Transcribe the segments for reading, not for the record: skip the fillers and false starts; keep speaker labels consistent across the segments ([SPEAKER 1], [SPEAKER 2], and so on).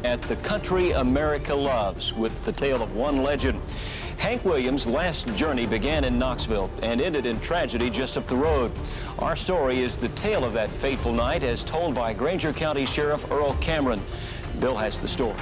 [SPEAKER 1] at The Country America Loves with the tale of one legend. Hank Williams' last journey began in Knoxville and ended in tragedy just up the road. Our story is the tale of that fateful night as told by Granger County Sheriff Earl Cameron. Bill has the story.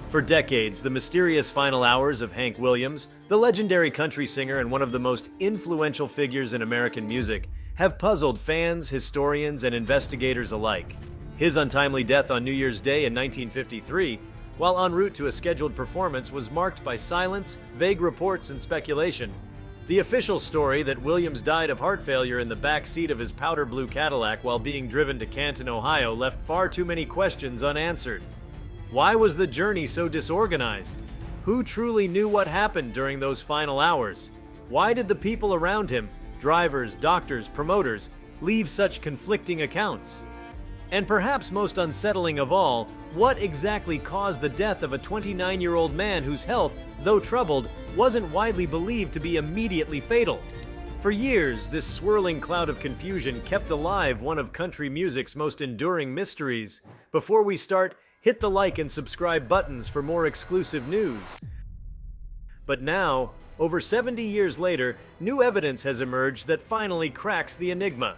[SPEAKER 2] For decades, the mysterious final hours of Hank Williams, the legendary country singer and one of the most influential figures in American music, have puzzled fans, historians, and investigators alike. His untimely death on New Year's Day in 1953, while en route to a scheduled performance, was marked by silence, vague reports, and speculation. The official story that Williams died of heart failure in the back seat of his powder blue Cadillac while being driven to Canton, Ohio, left far too many questions unanswered. Why was the journey so disorganized? Who truly knew what happened during those final hours? Why did the people around him, drivers, doctors, promoters, leave such conflicting accounts? And perhaps most unsettling of all, what exactly caused the death of a 29-year-old man whose health, though troubled, wasn't widely believed to be immediately fatal? For years, this swirling cloud of confusion kept alive one of country music's most enduring mysteries. Before we start, hit the like and subscribe buttons for more exclusive news. But now, over 70 years later, new evidence has emerged that finally cracks the enigma.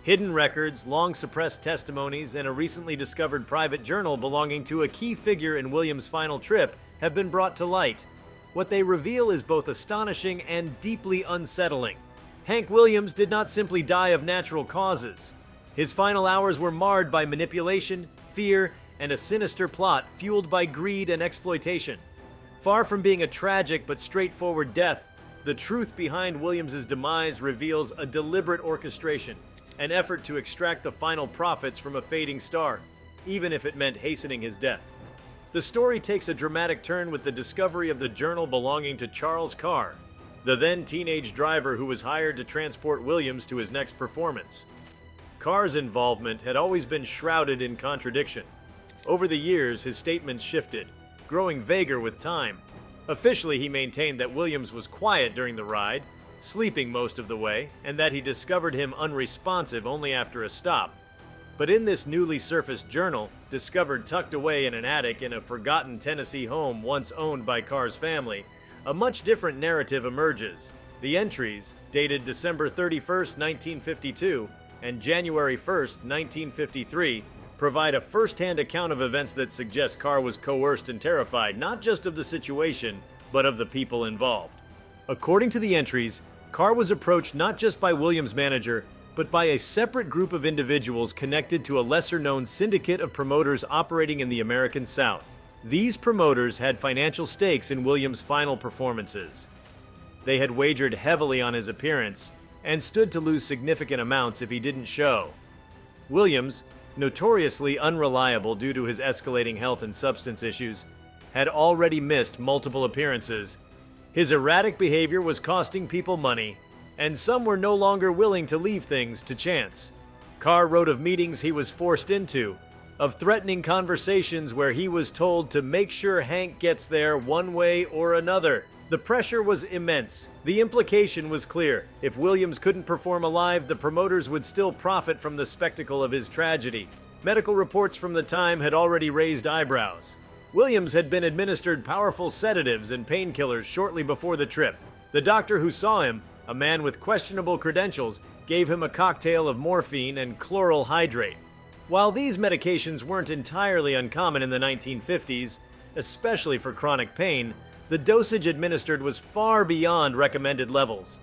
[SPEAKER 2] Hidden records, long-suppressed testimonies, and a recently discovered private journal belonging to a key figure in Williams' final trip have been brought to light. What they reveal is both astonishing and deeply unsettling. Hank Williams did not simply die of natural causes. His final hours were marred by manipulation, fear, and a sinister plot fueled by greed and exploitation. Far from being a tragic but straightforward death, the truth behind Williams' demise reveals a deliberate orchestration, an effort to extract the final profits from a fading star, even if it meant hastening his death. The story takes a dramatic turn with the discovery of the journal belonging to Charles Carr, the then teenage driver who was hired to transport Williams to his next performance. Carr's involvement had always been shrouded in contradiction. Over the years, his statements shifted, growing vaguer with time. Officially, he maintained that Williams was quiet during the ride, sleeping most of the way, and that he discovered him unresponsive only after a stop. But in this newly surfaced journal, discovered tucked away in an attic in a forgotten Tennessee home once owned by Carr's family, a much different narrative emerges. The entries, dated December 31st, 1952 and January 1st, 1953, provide a first-hand account of events that suggest Carr was coerced and terrified not just of the situation, but of the people involved. According to the entries, Carr was approached not just by Williams' manager, but by a separate group of individuals connected to a lesser-known syndicate of promoters operating in the American South. These promoters had financial stakes in Williams' final performances. They had wagered heavily on his appearance and stood to lose significant amounts if he didn't show. Williams, notoriously unreliable due to his escalating health and substance issues, had already missed multiple appearances. His erratic behavior was costing people money, and some were no longer willing to leave things to chance. Carr wrote of meetings he was forced into, of threatening conversations where he was told to make sure Hank gets there one way or another. The pressure was immense. The implication was clear. If Williams couldn't perform alive, the promoters would still profit from the spectacle of his tragedy. Medical reports from the time had already raised eyebrows. Williams had been administered powerful sedatives and painkillers shortly before the trip. The doctor who saw him, a man with questionable credentials, gave him a cocktail of morphine and chloral hydrate. While these medications weren't entirely uncommon in the 1950s, especially for chronic pain, the dosage administered was far beyond recommended levels.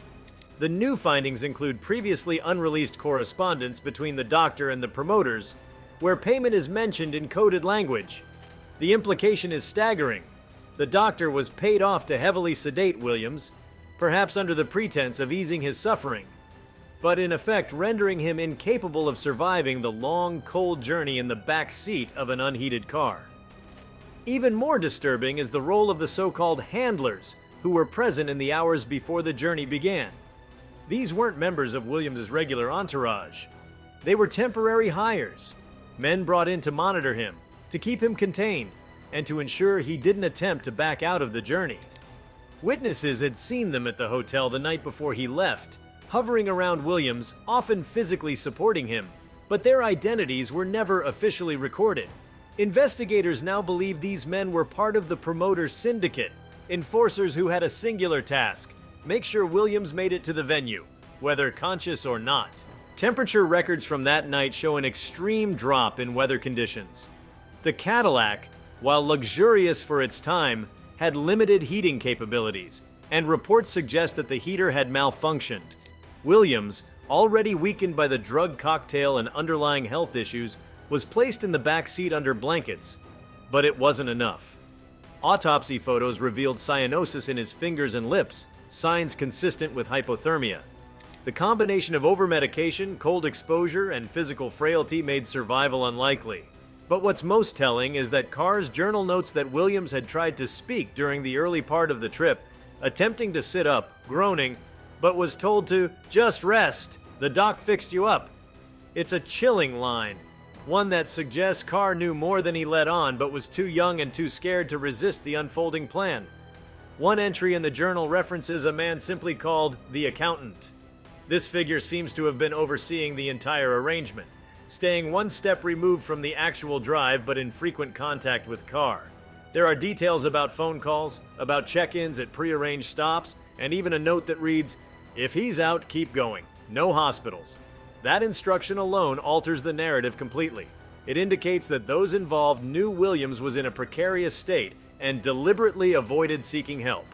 [SPEAKER 2] The new findings include previously unreleased correspondence between the doctor and the promoters, where payment is mentioned in coded language. The implication is staggering. The doctor was paid off to heavily sedate Williams, perhaps under the pretense of easing his suffering, but in effect rendering him incapable of surviving the long, cold journey in the back seat of an unheated car. Even more disturbing is the role of the so-called handlers who were present in the hours before the journey began. These weren't members of Williams' regular entourage. They were temporary hires, men brought in to monitor him, to keep him contained, and to ensure he didn't attempt to back out of the journey. Witnesses had seen them at the hotel the night before he left, hovering around Williams, often physically supporting him, but their identities were never officially recorded. Investigators now believe these men were part of the promoter's syndicate, enforcers who had a singular task: make sure Williams made it to the venue, whether conscious or not. Temperature records from that night show an extreme drop in weather conditions. The Cadillac, while luxurious for its time, had limited heating capabilities, and reports suggest that the heater had malfunctioned. Williams, already weakened by the drug cocktail and underlying health issues, was placed in the back seat under blankets, but it wasn't enough. Autopsy photos revealed cyanosis in his fingers and lips, signs consistent with hypothermia. The combination of overmedication, cold exposure, and physical frailty made survival unlikely. But what's most telling is that Carr's journal notes that Williams had tried to speak during the early part of the trip, attempting to sit up, groaning, but was told to just rest. The doc fixed you up. It's a chilling line, one that suggests Carr knew more than he let on, but was too young and too scared to resist the unfolding plan. One entry in the journal references a man simply called the accountant. This figure seems to have been overseeing the entire arrangement, staying one step removed from the actual drive but in frequent contact with Carr. There are details about phone calls, about check-ins at prearranged stops, and even a note that reads, "If he's out, keep going. No hospitals." That instruction alone alters the narrative completely. It indicates that those involved knew Williams was in a precarious state and deliberately avoided seeking help.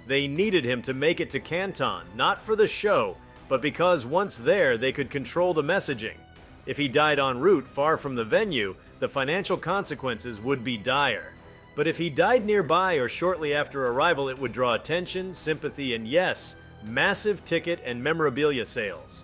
[SPEAKER 2] They needed him to make it to Canton, not for the show, but because once there they could control the messaging. If he died en route far from the venue, the financial consequences would be dire. But if he died nearby or shortly after arrival, it would draw attention, sympathy, and yes, massive ticket and memorabilia sales.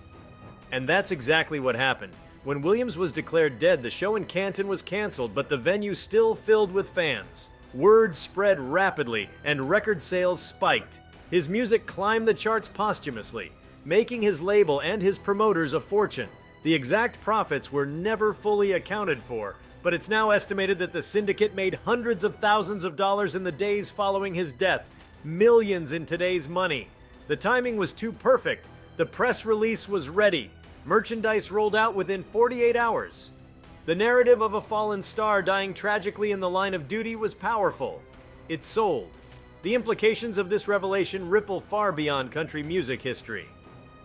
[SPEAKER 2] And that's exactly what happened. When Williams was declared dead, the show in Canton was canceled, but the venue still filled with fans. Word spread rapidly, and record sales spiked. His music climbed the charts posthumously, making his label and his promoters a fortune. The exact profits were never fully accounted for, but it's now estimated that the syndicate made hundreds of thousands of dollars in the days following his death, millions in today's money. The timing was too perfect. The press release was ready. Merchandise rolled out within 48 hours. The narrative of a fallen star dying tragically in the line of duty was powerful. It sold. The implications of this revelation ripple far beyond country music history.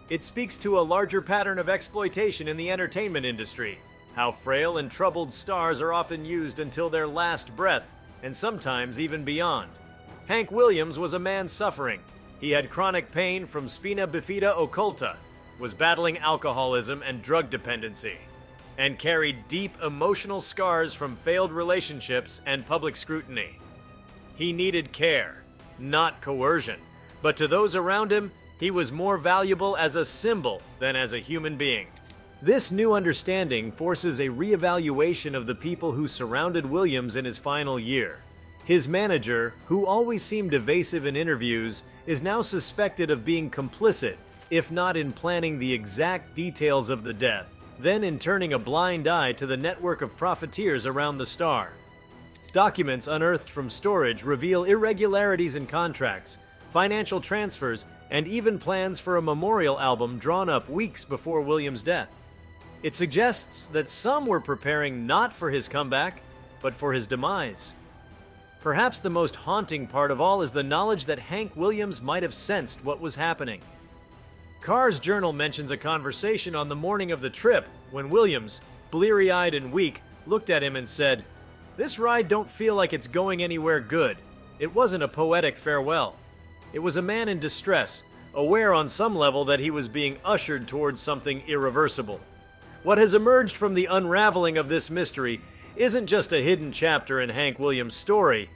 [SPEAKER 2] It speaks to a larger pattern of exploitation in the entertainment industry, how frail and troubled stars are often used until their last breath, and sometimes even beyond. Hank Williams was a man suffering. He had chronic pain from spina bifida occulta, was battling alcoholism and drug dependency, and carried deep emotional scars from failed relationships and public scrutiny. He needed care, not coercion, but to those around him, he was more valuable as a symbol than as a human being. This new understanding forces a reevaluation of the people who surrounded Williams in his final year. His manager, who always seemed evasive in interviews, is now suspected of being complicit, if not in planning the exact details of the death, then in turning a blind eye to the network of profiteers around the star. Documents unearthed from storage reveal irregularities in contracts, financial transfers, and even plans for a memorial album drawn up weeks before Williams' death. It suggests that some were preparing not for his comeback, but for his demise. Perhaps the most haunting part of all is the knowledge that Hank Williams might have sensed what was happening. Carr's journal mentions a conversation on the morning of the trip when Williams, bleary-eyed and weak, looked at him and said, "This ride don't feel like it's going anywhere good." It wasn't a poetic farewell. It was a man in distress, aware on some level that he was being ushered towards something irreversible. What has emerged from the unraveling of this mystery isn't just a hidden chapter in Hank Williams' story.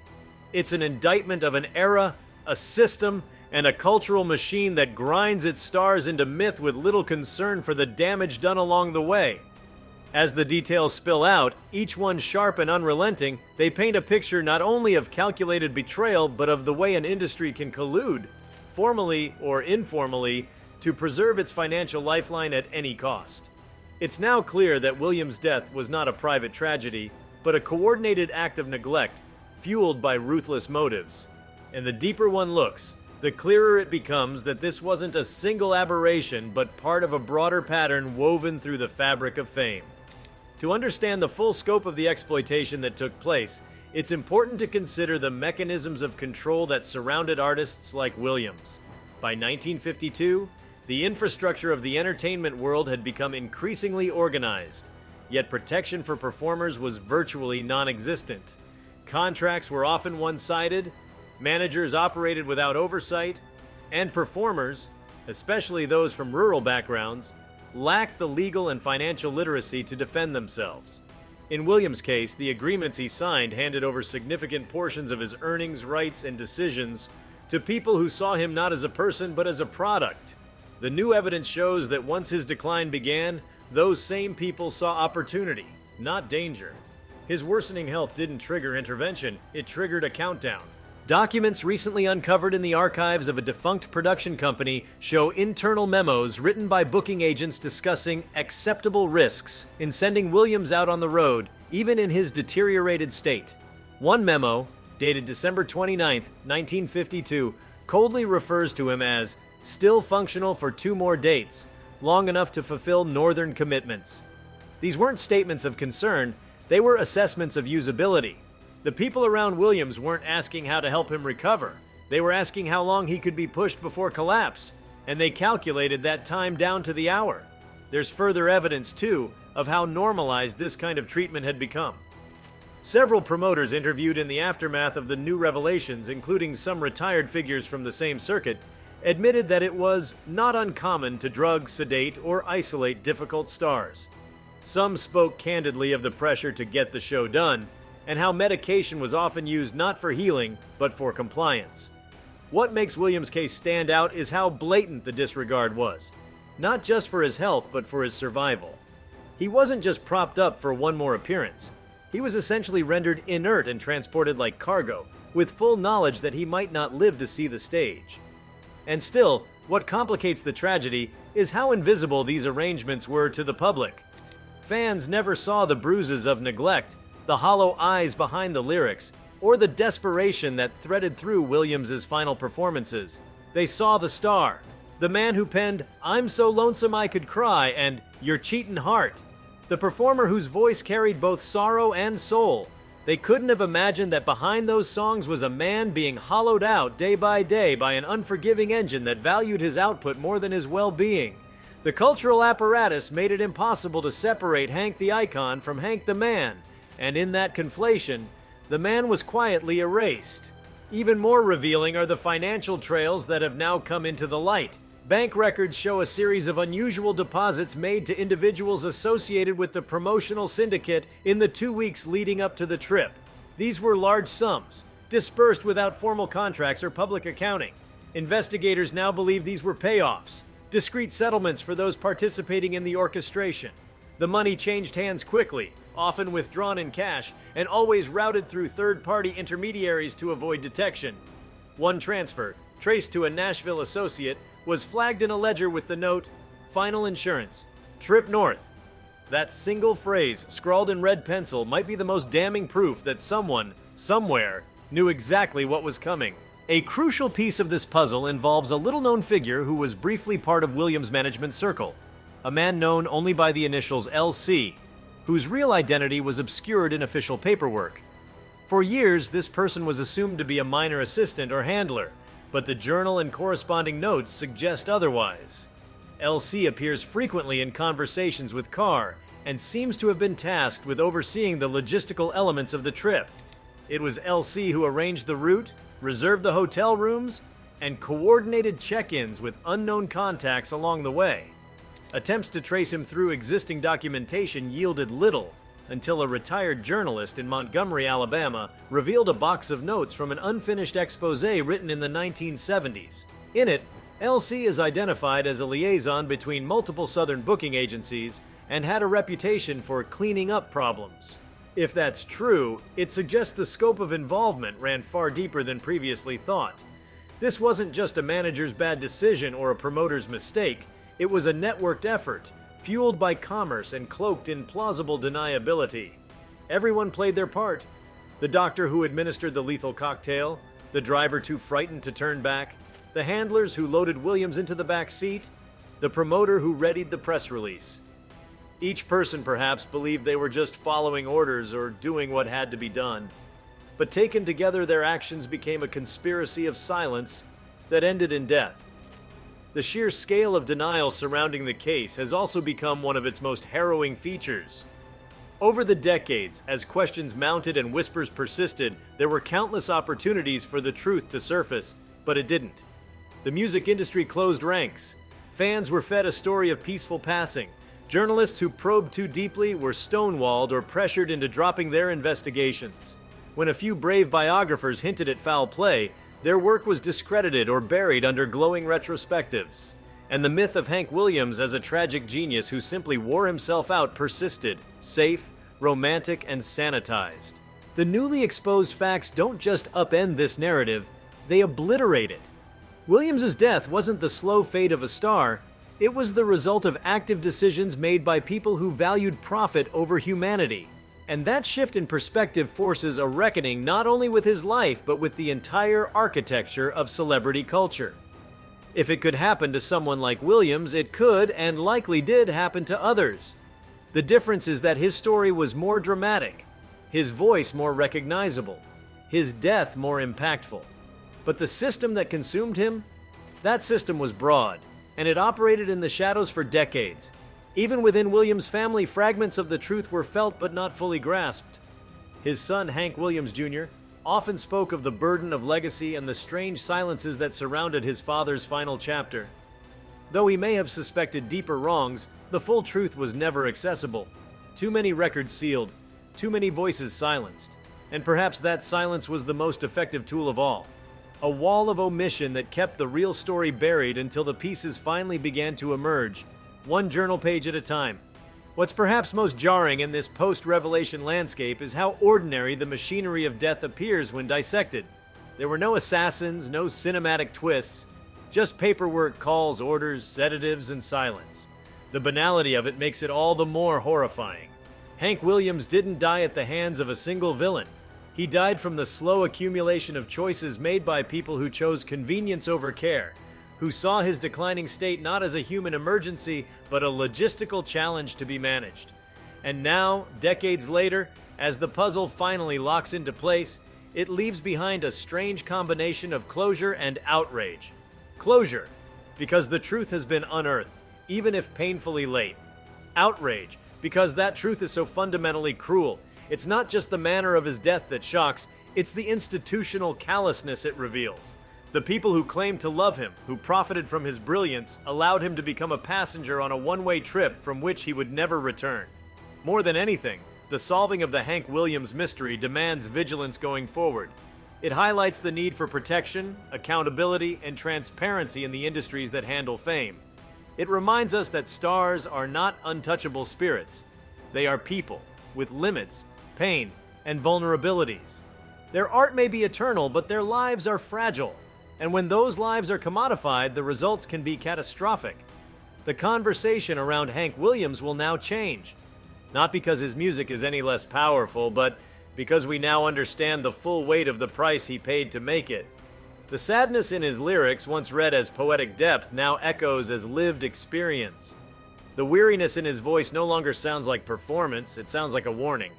[SPEAKER 2] It's an indictment of an era, a system, and a cultural machine that grinds its stars into myth with little concern for the damage done along the way. As the details spill out, each one sharp and unrelenting, they paint a picture not only of calculated betrayal, but of the way an industry can collude, formally or informally, to preserve its financial lifeline at any cost. It's now clear that Williams' death was not a private tragedy, but a coordinated act of neglect, fueled by ruthless motives. And the deeper one looks, the clearer it becomes that this wasn't a single aberration, but part of a broader pattern woven through the fabric of fame. To understand the full scope of the exploitation that took place, it's important to consider the mechanisms of control that surrounded artists like Williams. By 1952, the infrastructure of the entertainment world had become increasingly organized, yet protection for performers was virtually non-existent. Contracts were often one-sided, managers operated without oversight, and performers, especially those from rural backgrounds, lacked the legal and financial literacy to defend themselves. In Williams' case, the agreements he signed handed over significant portions of his earnings, rights, and decisions to people who saw him not as a person but as a product. The new evidence shows that once his decline began, those same people saw opportunity, not danger. His worsening health didn't trigger intervention, it triggered a countdown. Documents recently uncovered in the archives of a defunct production company show internal memos written by booking agents discussing acceptable risks in sending Williams out on the road, even in his deteriorated state. One memo, dated December 29, 1952, coldly refers to him as still functional for 2 more dates, long enough to fulfill northern commitments. These weren't statements of concern, they were assessments of usability. The people around Williams weren't asking how to help him recover. They were asking how long he could be pushed before collapse, and they calculated that time down to the hour. There's further evidence, too, of how normalized this kind of treatment had become. Several promoters interviewed in the aftermath of the new revelations, including some retired figures from the same circuit, admitted that it was not uncommon to drug, sedate, or isolate difficult stars. Some spoke candidly of the pressure to get the show done, and how medication was often used not for healing, but for compliance. What makes Williams' case stand out is how blatant the disregard was, not just for his health, but for his survival. He wasn't just propped up for one more appearance. He was essentially rendered inert and transported like cargo, with full knowledge that he might not live to see the stage. And still, what complicates the tragedy is how invisible these arrangements were to the public. Fans never saw the bruises of neglect, the hollow eyes behind the lyrics, or the desperation that threaded through Williams' final performances. They saw the star, the man who penned "I'm So Lonesome I Could Cry" and "Your Cheatin' Heart," the performer whose voice carried both sorrow and soul. They couldn't have imagined that behind those songs was a man being hollowed out day by an unforgiving engine that valued his output more than his well-being. The cultural apparatus made it impossible to separate Hank the icon from Hank the man, and in that conflation, the man was quietly erased. Even more revealing are the financial trails that have now come into the light. Bank records show a series of unusual deposits made to individuals associated with the promotional syndicate in the 2 weeks leading up to the trip. These were large sums, dispersed without formal contracts or public accounting. Investigators now believe these were payoffs, discrete settlements for those participating in the orchestration. The money changed hands quickly, often withdrawn in cash, and always routed through third-party intermediaries to avoid detection. One transfer, traced to a Nashville associate, was flagged in a ledger with the note, "Final insurance, trip north." That single phrase, scrawled in red pencil, might be the most damning proof that someone, somewhere, knew exactly what was coming. A crucial piece of this puzzle involves a little-known figure who was briefly part of Williams' management circle, a man known only by the initials LC, whose real identity was obscured in official paperwork. For years, this person was assumed to be a minor assistant or handler, but the journal and corresponding notes suggest otherwise. LC appears frequently in conversations with Carr and seems to have been tasked with overseeing the logistical elements of the trip. It was LC who arranged the route, reserved the hotel rooms, and coordinated check-ins with unknown contacts along the way. Attempts to trace him through existing documentation yielded little, until a retired journalist in Montgomery, Alabama, revealed a box of notes from an unfinished exposé written in the 1970s. In it, LC is identified as a liaison between multiple Southern booking agencies and had a reputation for cleaning up problems. If that's true, it suggests the scope of involvement ran far deeper than previously thought. This wasn't just a manager's bad decision or a promoter's mistake, it was a networked effort, fueled by commerce and cloaked in plausible deniability. Everyone played their part. The doctor who administered the lethal cocktail, the driver too frightened to turn back, the handlers who loaded Williams into the back seat, the promoter who readied the press release. Each person perhaps believed they were just following orders or doing what had to be done. But taken together, their actions became a conspiracy of silence that ended in death. The sheer scale of denial surrounding the case has also become one of its most harrowing features. Over the decades, as questions mounted and whispers persisted, there were countless opportunities for the truth to surface, but it didn't. The music industry closed ranks. Fans were fed a story of peaceful passing. Journalists who probed too deeply were stonewalled or pressured into dropping their investigations. When a few brave biographers hinted at foul play, their work was discredited or buried under glowing retrospectives. And the myth of Hank Williams as a tragic genius who simply wore himself out persisted, safe, romantic, and sanitized. The newly exposed facts don't just upend this narrative, they obliterate it. Williams's death wasn't the slow fate of a star, it was the result of active decisions made by people who valued profit over humanity. And that shift in perspective forces a reckoning not only with his life, but with the entire architecture of celebrity culture. If it could happen to someone like Williams, it could, and likely did, happen to others. The difference is that his story was more dramatic, his voice more recognizable, his death more impactful. But the system that consumed him? That system was broad, and it operated in the shadows for decades. Even within Williams' family, fragments of the truth were felt but not fully grasped. His son, Hank Williams Jr., often spoke of the burden of legacy and the strange silences that surrounded his father's final chapter. Though he may have suspected deeper wrongs, the full truth was never accessible. Too many records sealed, too many voices silenced, and perhaps that silence was the most effective tool of all. A wall of omission that kept the real story buried until the pieces finally began to emerge, one journal page at a time. What's perhaps most jarring in this post-revelation landscape is how ordinary the machinery of death appears when dissected. There were no assassins, no cinematic twists, just paperwork, calls, orders, sedatives, and silence. The banality of it makes it all the more horrifying. Hank Williams didn't die at the hands of a single villain. He died from the slow accumulation of choices made by people who chose convenience over care, who saw his declining state not as a human emergency, but a logistical challenge to be managed. And now, decades later, as the puzzle finally locks into place, it leaves behind a strange combination of closure and outrage. Closure, because the truth has been unearthed, even if painfully late. Outrage, because that truth is so fundamentally cruel. It's not just the manner of his death that shocks, it's the institutional callousness it reveals. The people who claimed to love him, who profited from his brilliance, allowed him to become a passenger on a one-way trip from which he would never return. More than anything, the solving of the Hank Williams mystery demands vigilance going forward. It highlights the need for protection, accountability, and transparency in the industries that handle fame. It reminds us that stars are not untouchable spirits. They are people, with limits, pain, and vulnerabilities. Their art may be eternal, but their lives are fragile. And when those lives are commodified, the results can be catastrophic. The conversation around Hank Williams will now change. Not because his music is any less powerful, but because we now understand the full weight of the price he paid to make it. The sadness in his lyrics, once read as poetic depth, now echoes as lived experience. The weariness in his voice no longer sounds like performance, it sounds like a warning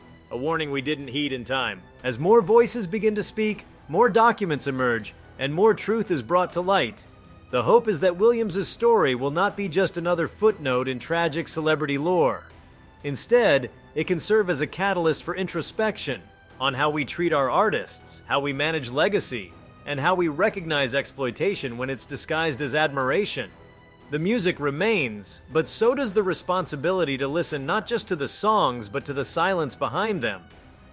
[SPEAKER 2] we didn't heed in time. As more voices begin to speak, more documents emerge, and more truth is brought to light. The hope is that Williams' story will not be just another footnote in tragic celebrity lore. Instead, it can serve as a catalyst for introspection on how we treat our artists, how we manage legacy, and how we recognize exploitation when it's disguised as admiration. The music remains, but so does the responsibility to listen not just to the songs, but to the silence behind them.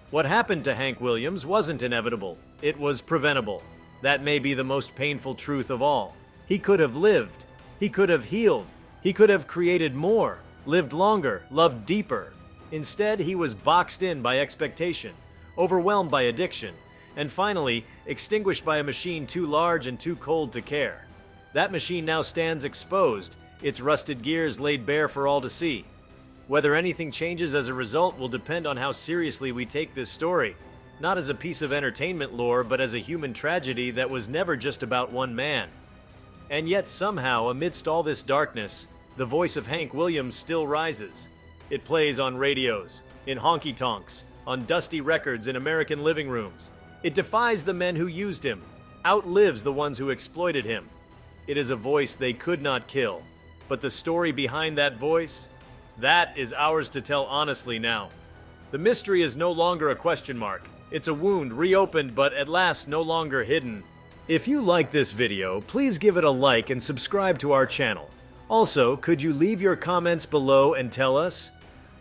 [SPEAKER 2] What happened to Hank Williams wasn't inevitable, it was preventable. That may be the most painful truth of all. He could have lived. He could have healed. He could have created more, lived longer, loved deeper. Instead, he was boxed in by expectation, overwhelmed by addiction, and finally, extinguished by a machine too large and too cold to care. That machine now stands exposed, its rusted gears laid bare for all to see. Whether anything changes as a result will depend on how seriously we take this story. Not as a piece of entertainment lore, but as a human tragedy that was never just about one man. And yet somehow, amidst all this darkness, the voice of Hank Williams still rises. It plays on radios, in honky-tonks, on dusty records in American living rooms. It defies the men who used him, outlives the ones who exploited him. It is a voice they could not kill. But the story behind that voice? That is ours to tell honestly now. The mystery is no longer a question mark. It's a wound reopened but at last no longer hidden. If you like this video, please give it a like and subscribe to our channel. Also, could you leave your comments below and tell us?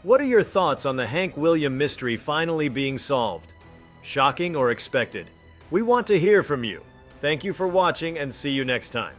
[SPEAKER 2] What are your thoughts on the Hank Williams mystery finally being solved? Shocking or expected? We want to hear from you. Thank you for watching and see you next time.